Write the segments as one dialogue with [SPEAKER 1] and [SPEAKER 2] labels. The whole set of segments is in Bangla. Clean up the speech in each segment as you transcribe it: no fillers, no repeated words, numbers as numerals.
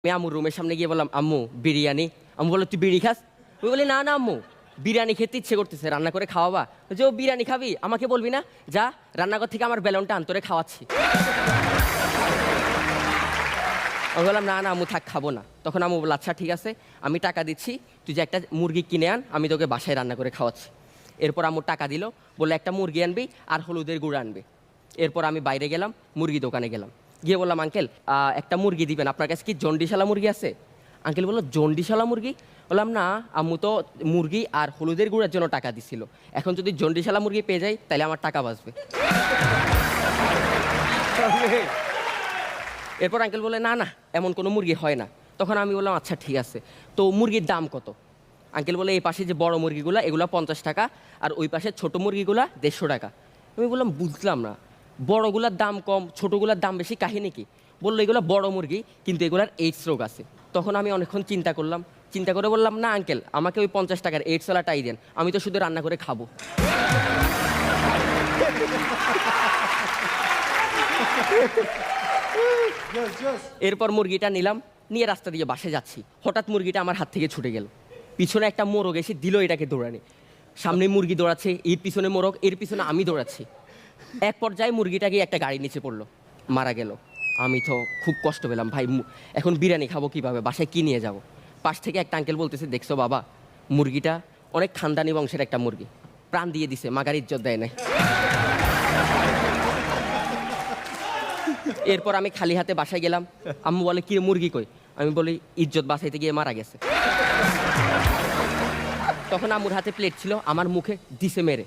[SPEAKER 1] আমি আম্মুর রুমের সামনে গিয়ে বললাম, আম্মু বিরিয়ানি। আম্মু বললো, তুই বিড়ি খাস? ওই বলে, না না আম্মু, বিরিয়ানি খেতে ইচ্ছে করতেছে, রান্না করে খাওয়াবা? যে ও বিরিয়ানি খাবি, আমাকে বলবি না, যা রান্নাঘর থেকে আমার বেলনটা আন্তরে খাওয়াচ্ছি। আমি বললাম, না না আম্মু থাক, খাবো না। তখন আম্মু বলল, আচ্ছা ঠিক আছে, আমি টাকা দিচ্ছি, তুই যে একটা মুরগি কিনে আন, আমি তোকে বাসায় রান্না করে খাওয়াচ্ছি। এরপর আম্মু টাকা দিল, বললো একটা মুরগি আনবি আর হলুদের গুঁড়ো আনবি। এরপর আমি বাইরে গেলাম, মুরগি দোকানে গেলাম, গিয়ে বললাম, আঙ্কেল একটা মুরগি দিবেন, আপনার কাছে কি জন্ডিশালা মুরগি আছে? আঙ্কেল বললো, জন্ডিশালা মুরগি? বললাম, না আম্মু তো মুরগি আর হলুদের গুঁড়ার জন্য টাকা দিছিল, এখন যদি জন্ডিশালা মুরগি পেয়ে যাই তাহলে আমার টাকা বাঁচবে। এরপর আঙ্কেল বলে, না না এমন কোনো মুরগি হয় না। তখন আমি বললাম, আচ্ছা ঠিক আছে, তো মুরগির দাম কত? আঙ্কেল বলে, এই পাশে যে বড় মুরগিগুলো এগুলো 50 টাকা, আর ওই পাশে ছোট মুরগিগুলো 150 টাকা। আমি বললাম, বুঝলাম না, বড়গুলার দাম কম ছোটোগুলার দাম বেশি, কাহিনী কি? বললো, এগুলো বড় মুরগি কিন্তু এগুলার এইডস রোগ আছে। তখন আমি অনেকক্ষণ চিন্তা করলাম, চিন্তা করে বললাম, না আঙ্কেল, আমাকে ওই 50 টাকার এইডসওয়ালাটাই দেন, আমি তো শুধু রান্না করে খাবো। এরপর মুরগিটা নিলাম, নিয়ে রাস্তা দিয়ে বাসে যাচ্ছি, হঠাৎ মুরগিটা আমার হাত থেকে ছুটে গেল। পিছনে একটা মোরগ এসে দিল এটাকে দৌড়ানি, সামনে মুরগি দৌড়াচ্ছে, এর পিছনে মোরগ, এর পিছনে আমি দৌড়াচ্ছি। এক পর্যায়ে মুরগিটাকে একটা গাড়ি নিচে পড়লো, মারা গেল। আমি তো খুব কষ্ট পেলাম, ভাই এখন বিরিয়ানি খাবো কিভাবে, বাসায় কি নিয়ে যাব? পাশ থেকে একটা আঙ্কেল বলতেছে, দেখছো বাবা, মুরগিটা অনেক খানদানি বংশের একটা মুরগি, প্রাণ দিয়ে দিছে, মাগার ইজ্জত দেয় নাই। এরপর আমি খালি হাতে বাসায় গেলাম, আম্মু বলে, কি রে মুরগি কই? আমি বলি, ইজ্জত বাঁচাইতে গিয়ে মারা গেছে। তখন আম্মুর হাতে প্লেট ছিল, আমার মুখে দিছে মেরে,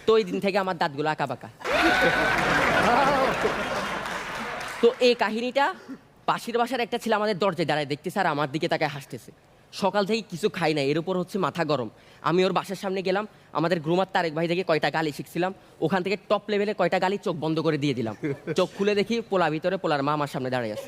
[SPEAKER 1] তো ওই দিন থেকে আমার দাঁতগুলো আঁকা বাঁকা। তো এই কাহিনীটা পাশের বাসার একটা ছেলে আমাদের দরজায় দাঁড়ায় দেখতেছে আর আমার দিকে তাকায় হাসতেছে। সকাল থেকে কিছু খাই না, এর উপর হচ্ছে মাথা গরম। আমি ওর বাসার সামনে গেলাম, আমাদের গ্রুমার তারেক ভাই থেকে কয়টা গালি শিখছিলাম, ওখান থেকে টপ লেভেলে কয়টা গালি চোখ বন্ধ করে দিয়ে দিলাম। চোখ খুলে দেখি পোলা ভিতরে, পোলার মা আমার সামনে দাঁড়িয়ে আছে।